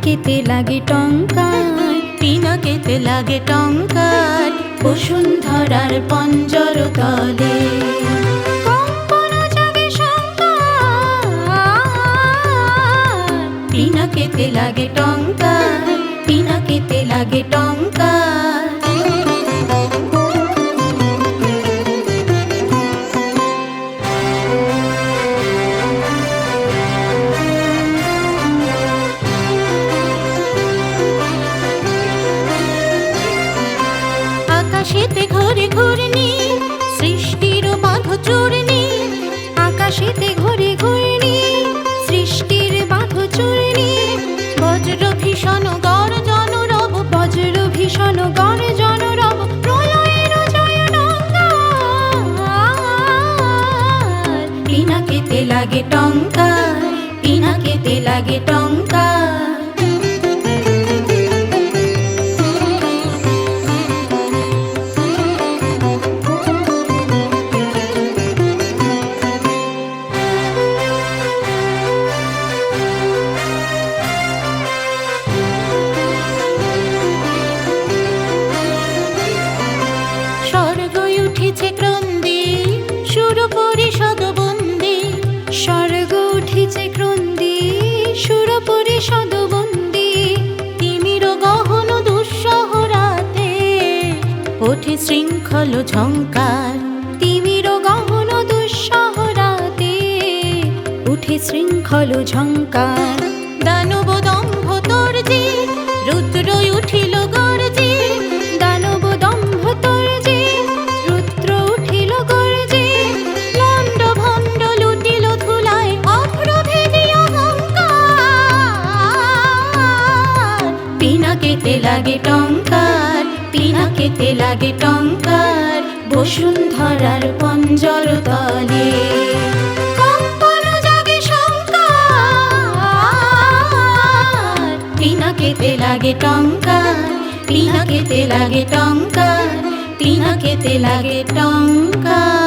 পিনাকেতে লাগে টঙ্কার, পিনাকেতে লাগে টঙ্কার, বসুন্ধরার পঞ্জর তলে। কম্পন জাগে শঙ্কার, পিনাকেতে লাগে টঙ্কার, পিনাকেতে লাগে টঙ্কার। আকাশেতে ঘুরে ঘূর্ণি, সৃষ্টির বাঁধ চূর্ণি। আকাশেতে ঘুরে ঘূর্ণি, সৃষ্টির বাঁধ চূর্ণি। বজ্র ভীষণ গর্জন রব, বজ্র ভীষণ গর্জন রব, প্রলয়ের জয় টঙ্কার। পিনাকেতে লাগে টঙ্কার, পিনাকেতে লাগে টঙ্কার। স্বর্গ উঠেছে ক্রন্দে, সুর পরিষদ বন্দে। স্বর্গ উঠেছে ক্রন্দে, সুর পরিষদ বন্দে। তিমির গহন দুঃসহ রাতে ওঠে শৃঙ্খল ঝঙ্কার। তিমির গহন দুঃসহ রাতে উঠে শৃঙ্খল ঝঙ্কার। দানব দম্ভ তর্জে, রুদ্র উঠিল গর্জে। দানব দম্ভ তর্জে, রুদ্র উঠিল গর্জে। লণ্ড ভণ্ড লুটিল ধুলায়, অপ্রভেদী অহংকার। পিনাকেতে লাগে টঙ্কার, পিনাকেতে লাগে টঙ্কার, বসুন্ধরার পঞ্জর তলে। কম্পন জাগে শঙ্কার, পিনাকেতে লাগে টঙ্কার, পিনাকেতে লাগে টঙ্কার, পিনাকেতে লাগে টঙ্কার।